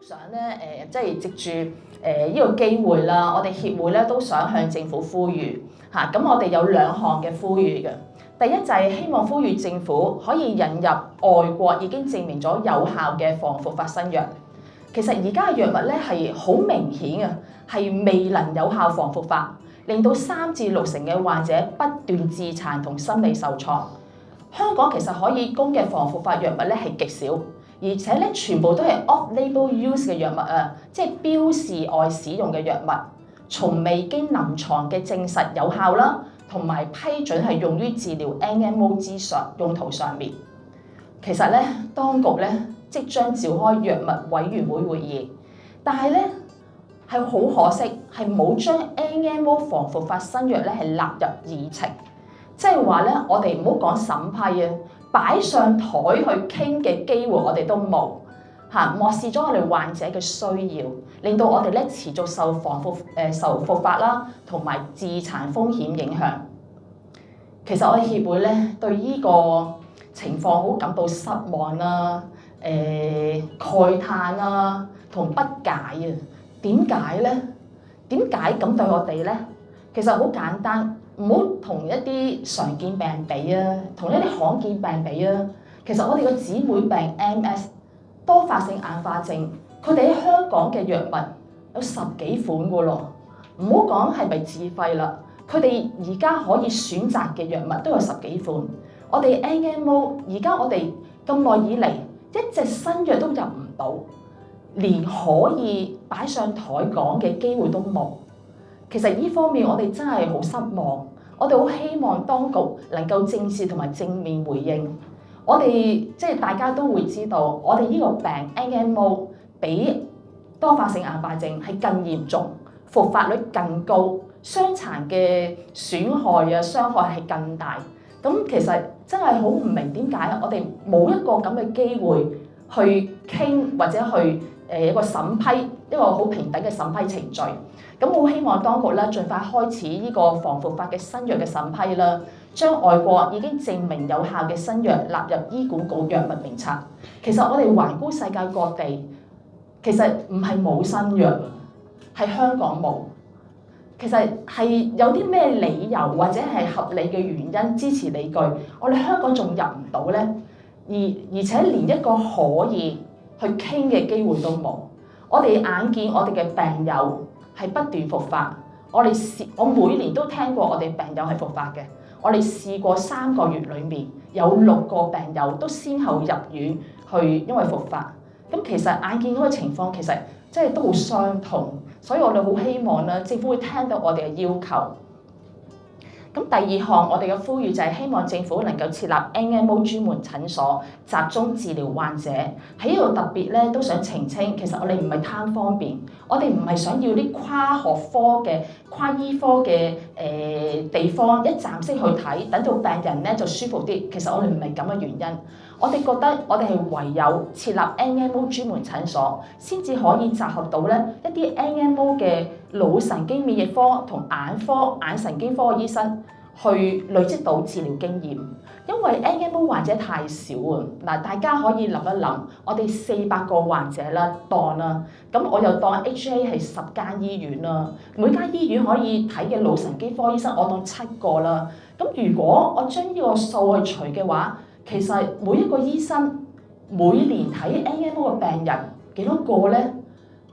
都想咧即係藉住呢個機會啦，我哋協會咧都想向政府呼籲嚇。咁我哋有兩項嘅呼籲嘅。第一就係希望呼籲政府可以引入外國已經證明咗有效嘅防復發新藥。其實而家嘅藥物咧係好明顯嘅，係未能有效防復發，令到3至6成嘅患者不斷自殘同心理受創。香港其實可以供嘅防復發藥物咧係極少，而且咧全部都係 off-label use 嘅藥物啊，即係標示外使用嘅藥物，從未經臨床嘅證實有效啦，同埋批准係用於治療 NMO 之上用途上面。其實咧，當局咧即將召開藥物委員會會議，但係咧係好可惜，係冇將 NMO 防復發新藥咧係納入議程。即係話咧，我哋唔好講審批啊，擺上台去傾嘅機會我哋都冇嚇，漠視咗我哋患者嘅需要，令到我哋咧持續受復發啦，同埋自殘風險影響。其實我哋協會咧對呢個情況好感到失望啦、慨嘆啦，同不解啊！點解咧？點解咁對我哋咧？其實好簡單。唔好同一啲常見病人比啊，同一啲罕見病比啊。其實我哋個姊妹病 MS 多發性硬化症，佢哋喺香港嘅藥物有10幾款噶咯。唔好講係咪自費啦，佢哋而家可以選擇嘅藥物都有10幾款。我哋 NMO 而家我哋咁耐以嚟一隻新藥都入唔到，連可以擺上台講嘅機會都冇。其實呢方面我哋真係好失望，我哋好希望當局能夠正視同埋正面回應。我哋即係大家都會知道，我哋呢個病 NMO 比多發性硬化症係更嚴重，復發率更高，傷殘嘅損害啊傷害係更大。咁其實真係好唔明點解我哋冇一個咁嘅機會去傾或者去一個審批，一個好平等嘅審批程序。咁好希望當局咧盡快開始呢個防復發嘅新藥嘅審批啦，將外國已經證明有效嘅新藥納入醫管局藥物名冊。其實我哋環顧世界各地，其實唔係冇新藥，係香港冇。其實係有啲咩理由或者係合理嘅原因支持理據，我哋香港仲入唔到咧？而且連一個可以去傾嘅機會都冇。我哋眼見我哋嘅病友係不斷復發，我每年都聽過我哋病友係復發嘅。我哋試過3個月裡面有6個病友都先後入院去，因為復發。咁其實眼見嗰個情況其實真係都好傷痛，所以我哋好希望咧政府會聽到我哋嘅要求。咁第二項我哋嘅呼籲就係希望政府能夠設立 NMO 專門診所，集中治療患者。喺呢度特別咧都想澄清，其實我哋唔係貪方便，我哋唔係想要啲跨學科嘅、跨醫科嘅地方一站式去睇，等到病人咧就舒服啲。其實我哋唔係咁嘅原因，我哋覺得我哋係唯有設立 NMO 專門診所，先至可以集合到咧一啲 NMO 嘅腦神經免疫科同眼科、眼神經科嘅醫生去累積到治療經驗。因為 NMO 患者太少啊，嗱，大家可以諗一諗，我哋400個患者啦，當啦，咁我又當 HA 係10間醫院啦，每間醫院可以睇嘅腦神經科醫生我當7個啦。咁如果我將呢個數去除嘅話，其實每一個醫生每年睇 NMO 嘅病人幾多個咧？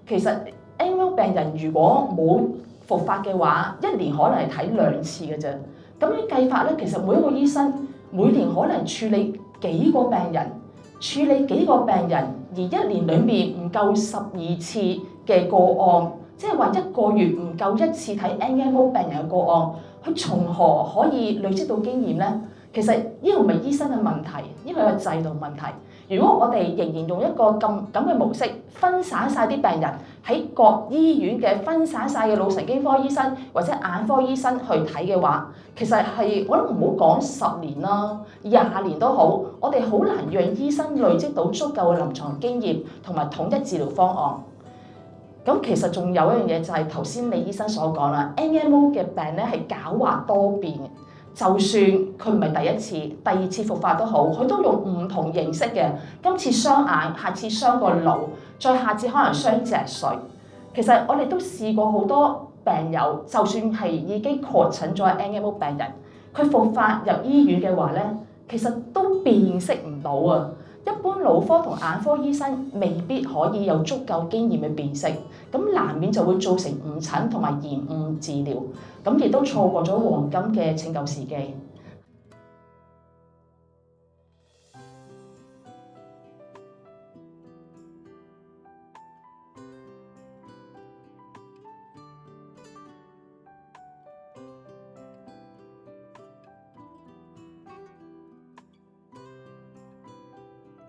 其實 NMO 病人如果冇復發嘅話，一年可能係睇2次嘅啫。咁樣計法咧，其實每一個醫生每年可能處理幾個病人，處理幾個病人，而一年裡面唔夠12次嘅個案，即係話1個月唔夠1次睇 NMO 病人嘅個案，佢從何可以累積到經驗咧？其實呢個唔係醫生嘅問題，呢個係個制度問題。如果我哋仍然用一個咁嘅模式，分散晒啲病人喺各醫院嘅分散晒嘅腦神經科醫生或者眼科醫生去睇嘅話，其實係我都唔好講10年啦，20年都好，我哋好難讓醫生累積到足夠嘅臨床經驗同埋統一治療方案。咁其實仲有一樣嘢就係頭先李醫生所講啦，NMO 嘅病咧係狡猾多變嘅。就算佢唔係第一次、第二次復發都好，佢都用唔同形式嘅。今次傷眼，下次傷個腦，再下次可能傷脊髓。其實我哋都試過好多病友，就算係已經確診咗係 NMO 病人，佢復發入醫院嘅話咧，其實都辨識唔到啊！一般腦科同眼科醫生未必可以有足夠經驗去辨識，咁難免就會造成誤診同埋延誤治療，咁亦都錯過咗黃金嘅拯救時機。